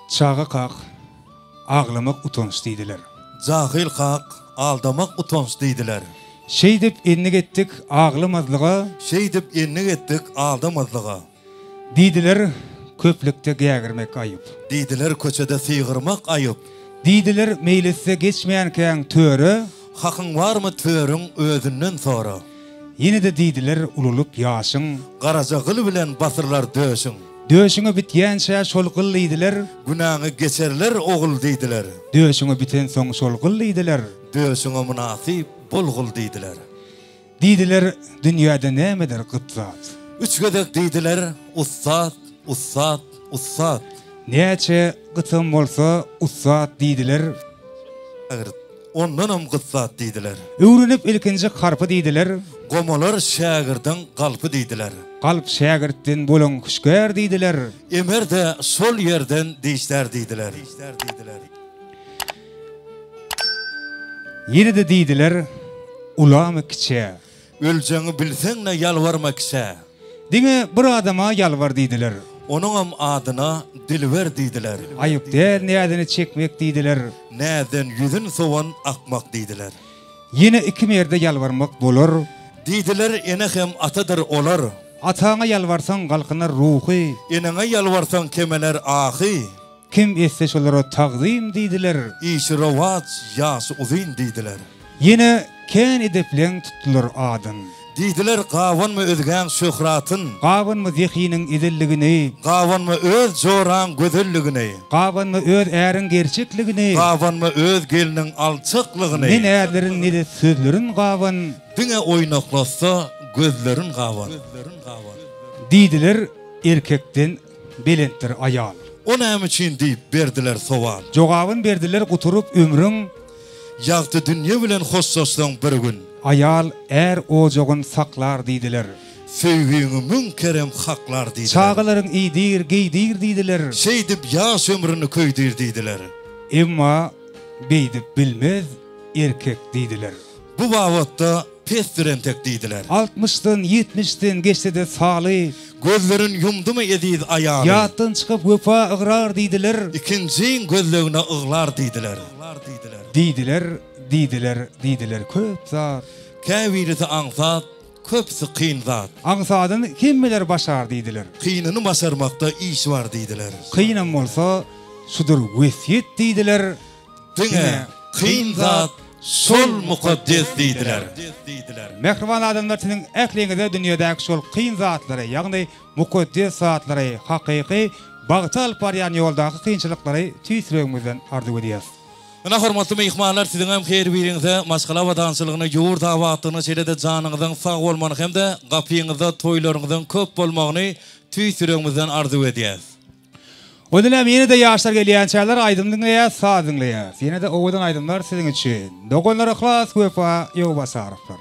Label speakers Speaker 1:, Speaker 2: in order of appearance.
Speaker 1: Çağa kaq, ağlamak utanç deydiler.
Speaker 2: Cahil kaq, aldamak utanç deydiler.
Speaker 1: Şey dep enni getdik ağlamazlığa,
Speaker 2: Şey dip enni ettik aldamazlığa.
Speaker 1: deydiler köplükte gägirmek ayıp.
Speaker 2: Deydiler köçede sıyğırmak ayıp.
Speaker 1: Deydiler meylesse geçmeýänken töre,
Speaker 2: Hakın var mı törün özünden sonra?
Speaker 1: yine de deydiler ululup ýaşyň.
Speaker 2: Garacagıl bilen basırlar döşün.
Speaker 1: Döşüňe bitýänçä şolgul deydiler,
Speaker 2: Günahı geçerler oğul deydiler.
Speaker 1: döşüňe biten soň şolgul deydiler.
Speaker 2: Döşüne münasip bulgul deydiler.
Speaker 1: Deydiler dünýäde nämedir gytzat.
Speaker 2: Üç gödek deydiler ussat, ussat, ussat.
Speaker 1: Näçe gytym bolsa ussat deydiler.
Speaker 2: Ondanam gıssat deydiler.
Speaker 1: Öwrünip ilkinji harpy deydiler.
Speaker 2: Gomalar şagirden kalpı deydiler.
Speaker 1: Kalp şägirtden bolan kuşgär deydiler.
Speaker 2: Emer de sol yerden deyişler deydiler.
Speaker 1: Yine de deydiler ulamy kiçe.
Speaker 2: Öleceğini bilsen ne yalvarma kişe.
Speaker 1: Diňe bir adama ýalvar deydiler.
Speaker 2: Onunam adına dilver deydiler.
Speaker 1: Ayıp däl nädeni çekmek deydiler.
Speaker 2: Näden yüzün soğan akmak deydiler.
Speaker 1: Yine iki merde ýalvarmak bolar.
Speaker 2: Deydiler ene hem atadır olar.
Speaker 1: Ataňa ýalvarsaň galkynar ruhy.
Speaker 2: Enene yalvarsan kemeler ahi.
Speaker 1: Kim etse şolara taqdim deydiler.
Speaker 2: İşi ravaç yaşı uzun deydiler.
Speaker 1: Yine kän edepleň tutulur adyn.
Speaker 2: Deydiler qavan mı özgen şöhratın.
Speaker 1: Gawanmy zehiniň edilligini,
Speaker 2: Qavan mı öz joran gözelligini.
Speaker 1: gawanmy öz äriň gerçekligini,
Speaker 2: Qavan mı öz gelinin alçaklığını.
Speaker 1: ne nälerin ne de sözlerin gawan.
Speaker 2: Dine oynaklasa gözlerin qavan.
Speaker 1: Deydiler erkekden belentdir ayal.
Speaker 2: O näme için deyip berdiler soval.
Speaker 1: Jogabyn berdiler guturup ömrüň.
Speaker 2: Ýagty dünýä bilen hoşsaşsaň bir gün.
Speaker 1: Ayal er ojogyn saklar deydiler.
Speaker 2: Sevgiňi münkerem haklar deydiler.
Speaker 1: Çağalaryň iýdir, geydir deydiler.
Speaker 2: Şey dip ýaş ömrüni köýdir deydiler.
Speaker 1: Emma beýdip bilmez erkek deydiler.
Speaker 2: Bu wagtda pestirentek deydiler.
Speaker 1: 60'dan 70'den geçse de saly,
Speaker 2: Gözlerin yumdumu ediz ayalı.
Speaker 1: ýatdan çykyp wefa ygrar deydiler.
Speaker 2: İkinciň gözlegine ıglar deydiler.
Speaker 1: Deydiler köp zat.
Speaker 2: Käwirisi aňsat, köpsi qyn zat.
Speaker 1: Aňsadan kimmeler başar deydiler.
Speaker 2: Qynyny başarmakda iş var deydiler.
Speaker 1: Qyynam bolsa şudur wesiýet deydiler.
Speaker 2: Diňe qyn zat sol mukaddes deydiler.
Speaker 1: Mehriban adamlar seniň ähliňize dünýädäki şol qyyn zatlary, ýagny mukaddes zatlary, hakyky bagta alyp barýan ýoldaky kynçylyklary tüýsüregimizden arzu edýäs.
Speaker 2: Ana hormatly mehmanlar, siziň hem her biriňize maşgala wadançylygyny, ýuwur dawatyny, şeýle-de janyňyzyň sag bolmagyny hem de gapyňyzda toýlaryňyzyň köp bolmagyny tüýsüregimizden arzu edýäs.
Speaker 1: Onulam yine de ýaşlar gelýän çaylar aýdymdyňlaýar, sazyňlaýar. Yine de owadan aýdymlar siziň üçin. Dogonlar ihlas wefa ýok basaryplar.